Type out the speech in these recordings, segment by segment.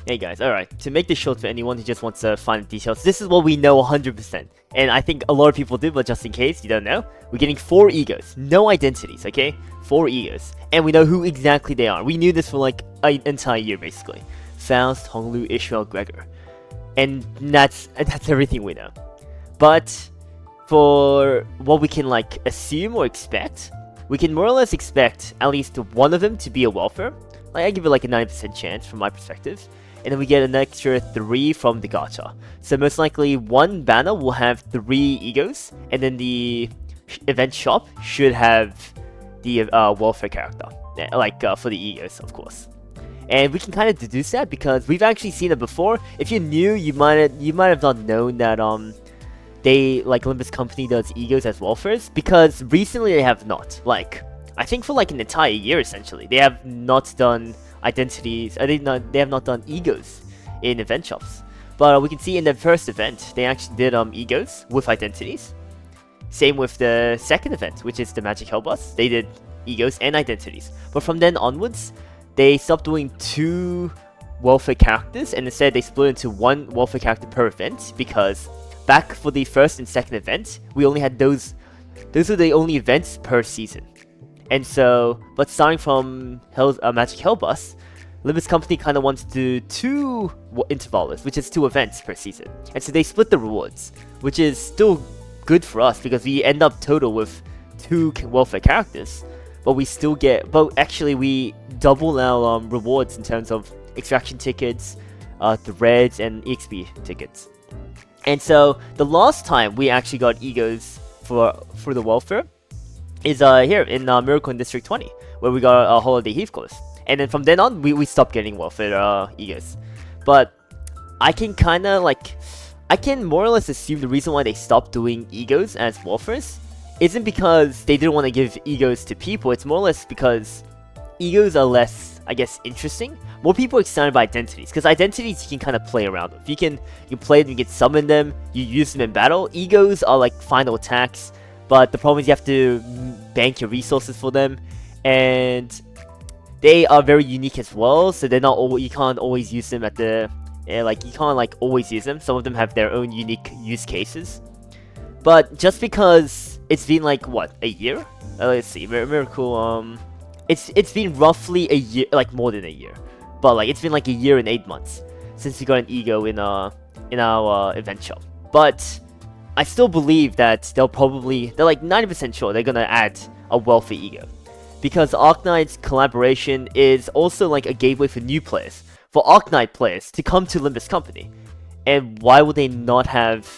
Hey guys, alright, to make this short for anyone who just wants to find the details, this is what we know 100%. And I think a lot of people do, but just in case you don't know, we're getting 4 egos. No identities, okay? 4 egos. And we know who exactly they are. We knew this for like an entire year, basically. Faust, Honglu, Ishmael, Gregor. And that's everything we know. But for what we can like assume or expect, we can more or less expect at least one of them to be a welfare. Like, I give it like a 90% chance from my perspective. And then we get an extra 3 from the gacha. So most likely one banner will have 3 egos, and then the event shop should have the welfare character, like for the egos, of course. And we can kind of deduce that because we've actually seen it before. If you're new, you might have not known that they like Limbus company does egos as welfares, because recently they have not. Like, I think for like an entire year essentially, they have not done identities. They have not done egos in event shops. But we can see in the first event they actually did egos with identities. Same with the second event, which is the Magic Hell Boss. They did egos and identities. But from then onwards, they stopped doing 2 welfare characters, and instead they split into 1 welfare character per event, because back for the first and second event, we only had those are the only events per season. And so, but starting from Magic Hell Boss, Limbus company kind of wants to do 2 intervallers, which is 2 events per season. And so they split the rewards, which is still good for us because we end up total with 2 welfare characters. But we still get, but actually we double our rewards in terms of extraction tickets, threads, and EXP tickets. And so the last time we actually got egos for the welfare is here in Miracle in District 20, where we got a Holiday Heath course. And then from then on, we stopped getting welfare egos. But I can kind of like, I can more or less assume the reason why they stopped doing egos as welfares isn't because they didn't want to give egos to people. It's more or less because egos are less, I guess, interesting. More people are excited by identities, because identities you can kind of play around with. You can play them, you can summon them, you use them in battle. Egos are like final attacks, but the problem is you have to bank your resources for them, and they are very unique as well. So they're not you can't always use them at the like you can't like always use them. Some of them have their own unique use cases. But just because it's been like what, a year? Let's see, Miracle. It's been roughly a year, like more than a year. But like it's been like a year and 8 months since we got an ego in our event shop. But I still believe that they're like 90% sure they're gonna add a welfare ego, because Arknights collaboration is also like a gateway for new players, for Arknight players to come to Limbus company. And why would they not have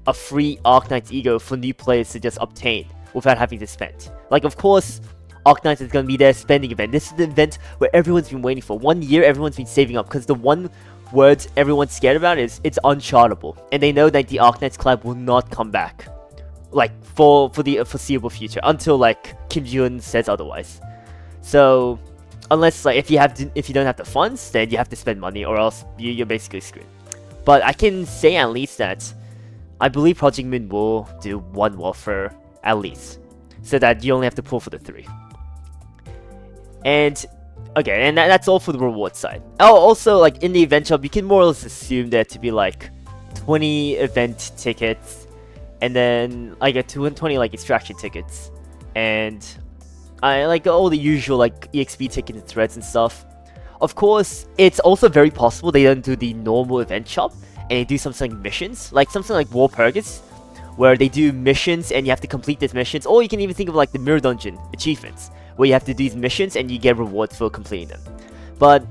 a free Arknights ego for new players to just obtain without having to spend? Like, of course, Arknights is going to be their spending event. This is the event where everyone's been waiting for. 1 year, everyone's been saving up, because the one word everyone's scared about is it's unchartable. And they know that the Arknights collab will not come back, like, for the foreseeable future, until, like, Kim Ji-hoon says otherwise. So, unless, like, if you don't have the funds, then you have to spend money, or else you're basically screwed. But I can say at least that I believe Project Moon will do 1 welfare at least, so that you only have to pull for the 3. And okay, and that's all for the reward side. Oh, also, like, in the event shop, you can more or less assume there to be like 20 event tickets, and then like a 220 like extraction tickets, and I like all the usual like EXP tickets and threads and stuff. Of course, it's also very possible they don't do the normal event shop and they do something like missions, like something like War Purgus, where they do missions and you have to complete these missions. Or you can even think of like the Mirror Dungeon achievements, where you have to do these missions and you get rewards for completing them. But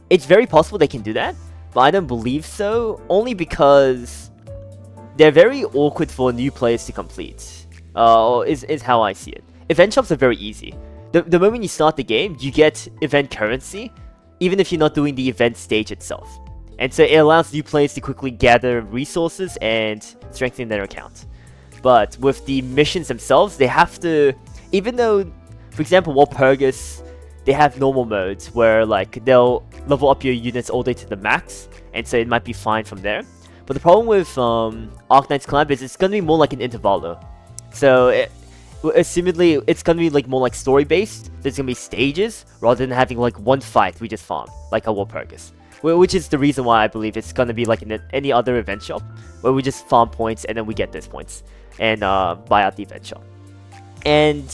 it's very possible they can do that, but I don't believe so, only because they're very awkward for new players to complete, is how I see it. Event shops are very easy. The moment you start the game, you get event currency, even if you're not doing the event stage itself. And so it allows new players to quickly gather resources and strengthen their account. But with the missions themselves, they have to, even though, for example, Walpurgis, they have normal modes where like they'll level up your units all the way to the max, and so it might be fine from there. But the problem with Arknights collab is it's gonna be more like an intervaller. So assumedly it's gonna be like more like story based. There's gonna be stages rather than having like one fight we just farm like a Walpurgis. which is the reason why I believe it's gonna be like in any other event shop, where we just farm points and then we get those points and buy out the event shop. And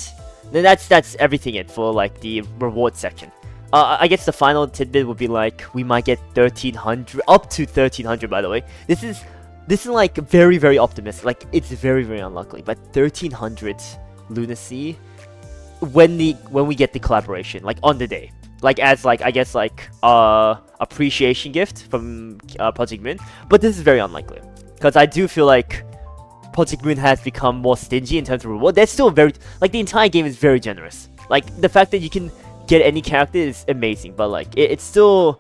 then that's everything it for like the reward section. I guess the final tidbit would be like we might get 1300, up to 1300 by the way. This is like very optimistic. Like it's very unlikely, but 1300 lunacy when we get the collaboration, like on the day, like as like I guess like appreciation gift from Project Moon. But this is very unlikely because I do feel like Project Moon has become more stingy in terms of reward. They're still very, like the entire game is very generous. Like the fact that you can get any character is amazing, but like it still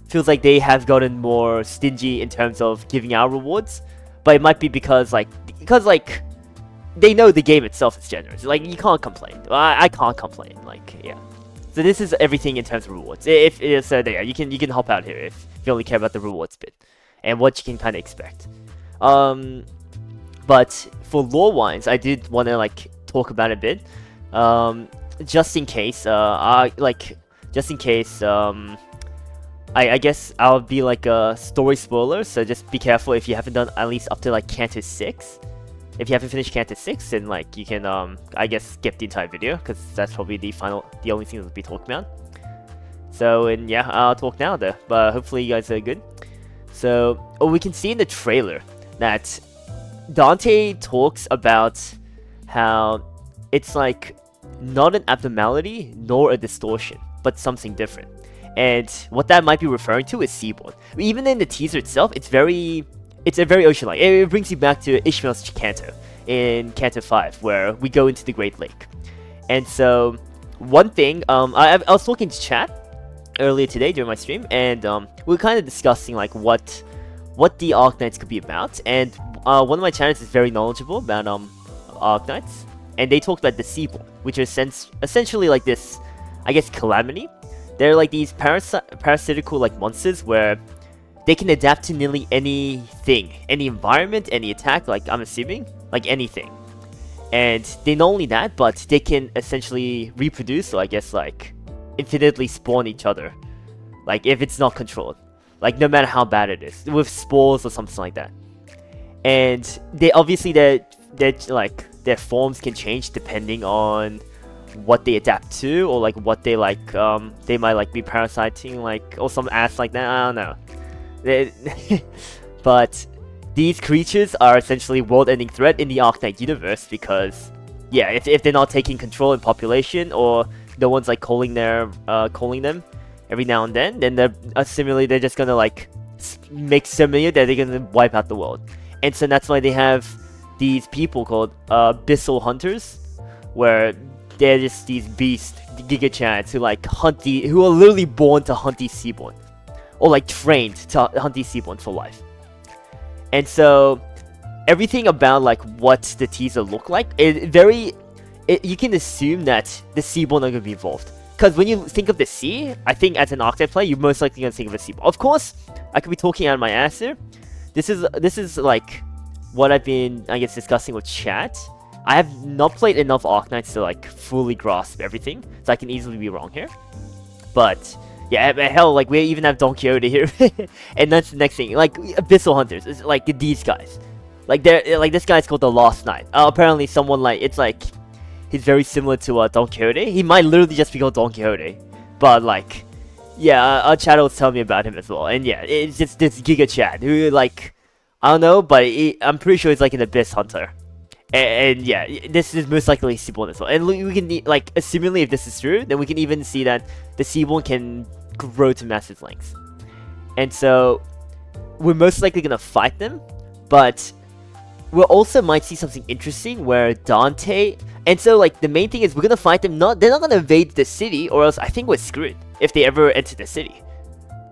feels like they have gotten more stingy in terms of giving out rewards. But it might be because they know the game itself is generous. Like you can't complain. I can't complain. Like yeah. So this is everything in terms of rewards. If yeah, you can hop out here if you only care about the rewards bit and what you can kind of expect. But for lore-wise, I did want to like talk about it a bit, just in case. I guess I'll be like a story spoiler, so just be careful if you haven't done at least up to like Canto 6. If you haven't finished Canto 6, then like you can I guess skip the entire video because that's probably the only thing we'll be talking about. So and yeah, I'll talk now though, but hopefully you guys are good. So we can see in the trailer that Dante talks about how it's like not an abnormality nor a distortion, but something different. And what that might be referring to is Seaborn. Even in the teaser itself, it's a very ocean-like. It brings you back to Ishmael's Canto in Canto 5, where we go into the Great Lake. And so, one thing, I was talking to chat earlier today during my stream, and we were kind of discussing like what the Arknights could be about. And one of my channels is very knowledgeable about Arknights, and they talked about the Seaborn, which are essentially like this, I guess, calamity. They're like these parasitical like monsters where they can adapt to nearly anything, any environment, any attack, like I'm assuming, like anything. And they not only that, but they can essentially reproduce, so I guess like infinitely spawn each other, like if it's not controlled, like no matter how bad it is, with spores or something like that. And they obviously their forms can change depending on what they adapt to, or like what they like they might like be parasiting, like, or some ass like that, I don't know. But these creatures are essentially world-ending threat in the Arknight universe because yeah, if they're not taking control in population, or no one's like calling them every now and then they're they're just gonna like make so many that they're gonna wipe out the world. And so that's why they have these people called Abyssal Hunters, where they're just these beasts, the Giga Chads, who are literally born to hunt these Seaborn, or like trained to hunt these Seaborn for life. And so everything about like what the teaser look like, you can assume that the Seaborn are gonna be involved. Because when you think of the sea, I think as an Arknight player, you're most likely gonna think of a Seaborn. Of course, I could be talking out of my ass here. This is like what I've been, I guess, discussing with chat. I have not played enough Arknights to like fully grasp everything, so I can easily be wrong here. But yeah, hell, like we even have Don Quixote here, and that's the next thing. Like Abyssal Hunters, it's like these guys, like they're like this guy's called the Lost Knight. Apparently, someone like it's like he's very similar to Don Quixote. He might literally just be called Don Quixote, but like yeah, our chat was telling me about him as well. And yeah, it's just this Giga Chad who like I don't know, but I'm pretty sure he's like an Abyss Hunter. And yeah, this is most likely Seaborn as well. And we can, like, assumingly if this is true, then we can even see that the Seaborn can grow to massive lengths. And so, we're most likely gonna fight them, but we also might see something interesting where Dante... And so, like, the main thing is we're gonna fight them, they're not gonna invade the city, or else I think we're screwed if they ever enter the city.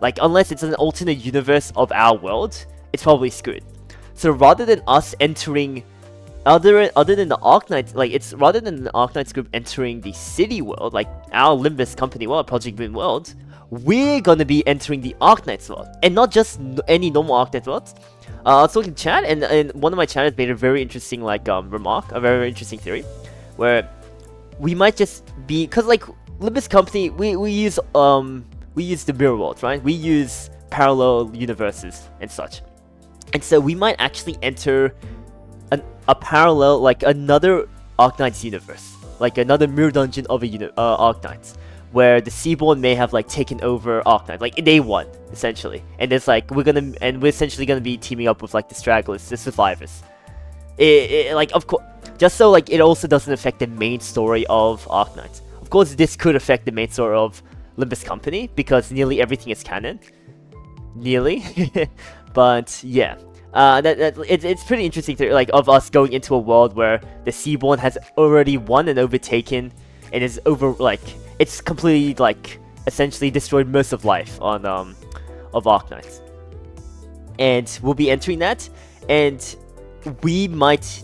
Like, unless it's an alternate universe of our world, it's probably screwed. So rather than us entering... Other than the Arknights, like rather than the Arknights group entering the city world, like our Limbus company world, Project Moon world, we're gonna be entering the Arknights world, and not just any normal Arknights worlds. I was talking to chat, and one of my channels made a very interesting remark, a very interesting theory, where we might just be, cause like Limbus company, we use the mirror world, right? We use parallel universes and such. And so we might actually enter a parallel, like another Arknights universe, like another mirror dungeon of a Arknights, where the Seaborn may have like taken over Arknight, like day one essentially, and it's like we're essentially gonna be teaming up with like the stragglers, the survivors. Like, of course, just so like it also doesn't affect the main story of Arknights. Of course, this could affect the main story of Limbus Company because nearly everything is canon. Nearly, but yeah. It's pretty interesting to, like, of us going into a world where the Seaborn has already won and overtaken, and is it's completely like essentially destroyed most of life on of Arknights, and we'll be entering that, and we might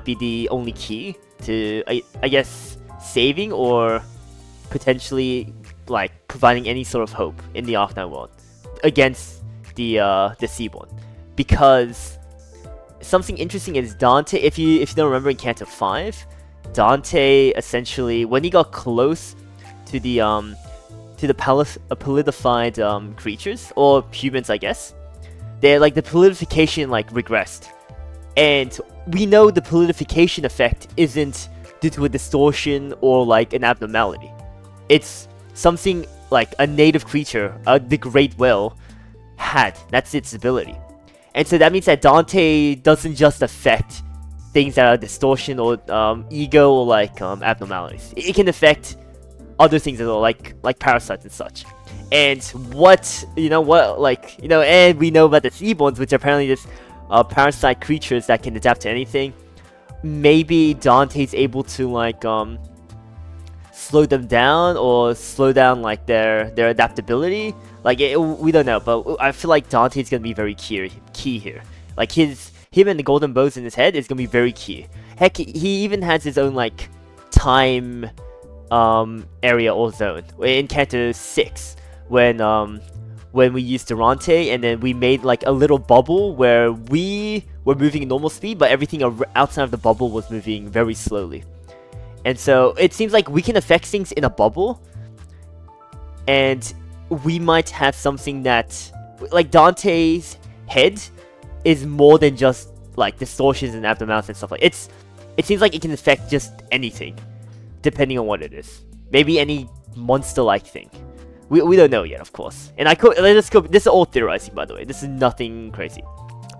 be the only key to I guess saving or potentially like providing any sort of hope in the Arknight world against the Seaborn. Because something interesting is Dante, if you don't remember in Canto 5, Dante essentially, when he got close to the palidified creatures, or humans I guess, they're like the palidification like regressed. And we know the palidification effect isn't due to a distortion or like an abnormality. It's something like a native creature, the Great Whale, had. That's its ability. And so that means that Dante doesn't just affect things that are distortion or ego or like abnormalities. It can affect other things as well, like parasites and such. And and we know about the Seaborns, which are apparently just parasite creatures that can adapt to anything. Maybe Dante's able to like slow them down or slow down like their adaptability. Like we don't know, but I feel like Dante's gonna be very key here. Like him and the golden bows in his head is gonna be very key. Heck, he even has his own like time area or zone in Canto 6 when we used Durante, and then we made like a little bubble where we were moving at normal speed, but everything outside of the bubble was moving very slowly. And so it seems like we can affect things in a bubble, and we might have something that, like, Dante's head is more than just like distortions and abnormalities and stuff like it seems like it can affect just anything, depending on what it is. Maybe any monster-like thing. We don't know yet, of course. And this is all theorizing, by the way. This is nothing crazy.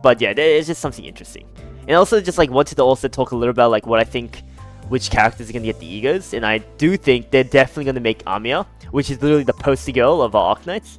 But yeah, it's just something interesting. And I also just like wanted to also talk a little about like what I think which characters are gonna get the egos, and I do think they're definitely gonna make Amiya, which is literally the poster girl of our Arknights.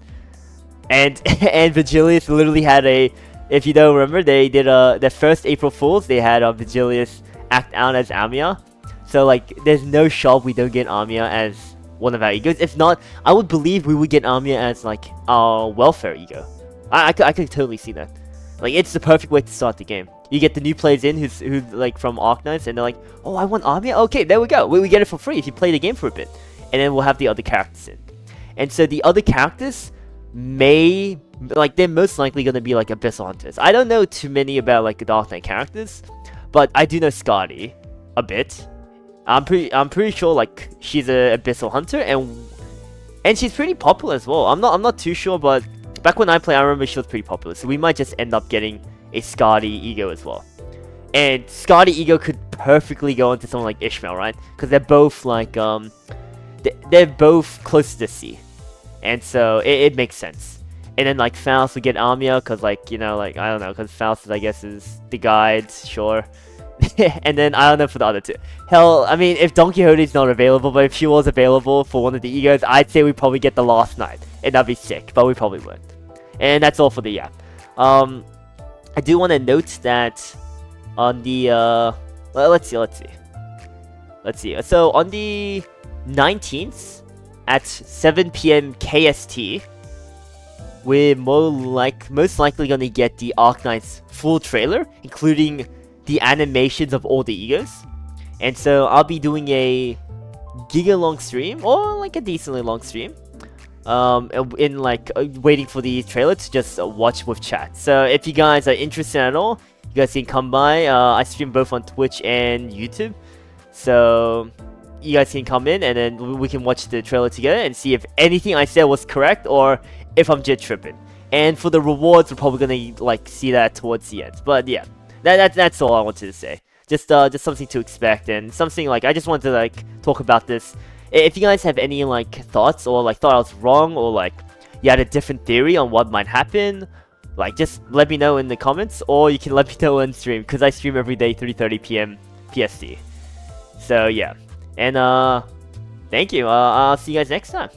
And Vigilius literally had if you don't remember, they did their first April Fools, they had Vigilius act out as Amiya. So like there's no shot we don't get Amiya as one of our egos. If not, I would believe we would get Amiya as like our welfare ego. I could totally see that. Like it's the perfect way to start the game. You get the new players in who like from Arknights, and they're like, oh, I want Amiya? Okay, there we go. We get it for free if you play the game for a bit. And then we'll have the other characters in. And so the other characters they're most likely going to be like Abyssal Hunters. I don't know too many about like the Dark Knight characters, but I do know Skadi a bit. I'm pretty sure like she's a Abyssal Hunter, and she's pretty popular as well. I'm not too sure, but back when I played, I remember she was pretty popular. So we might just end up getting a Skadi ego as well. And Skadi ego could perfectly go into someone like Ishmael, right? Because they're both like they're both close to the sea, and so it makes sense. And then like Faust would get Amiya because like I don't know, because Faust I guess is the guide, sure. And then I don't know for the other two. Hell, I mean, if Don Quixote's not available, but if she was available for one of the egos, I'd say we probably get the Last Knight, and that'd be sick. But we probably won't. And that's all for the yap. I do want to note that on the let's see. So on the 19th at 7 p.m. KST, we're most likely gonna get the Arknights full trailer, including the animations of all the egos. And so I'll be doing a giga long stream, or like a decently long stream, in like waiting for the trailer to just watch with chat. So if you guys are interested at all, you guys can come by. I stream both on Twitch and YouTube. So you guys can come in and then we can watch the trailer together and see if anything I said was correct or if I'm just tripping. And for the rewards, we're probably gonna like see that towards the end. But yeah, that's all I wanted to say. Just something to expect and something like I just wanted to like talk about this. If you guys have any like thoughts or like thought I was wrong or like you had a different theory on what might happen, like just let me know in the comments, or you can let me know on stream because I stream every day 3:30 p.m. PST. So yeah, and thank you. I'll see you guys next time.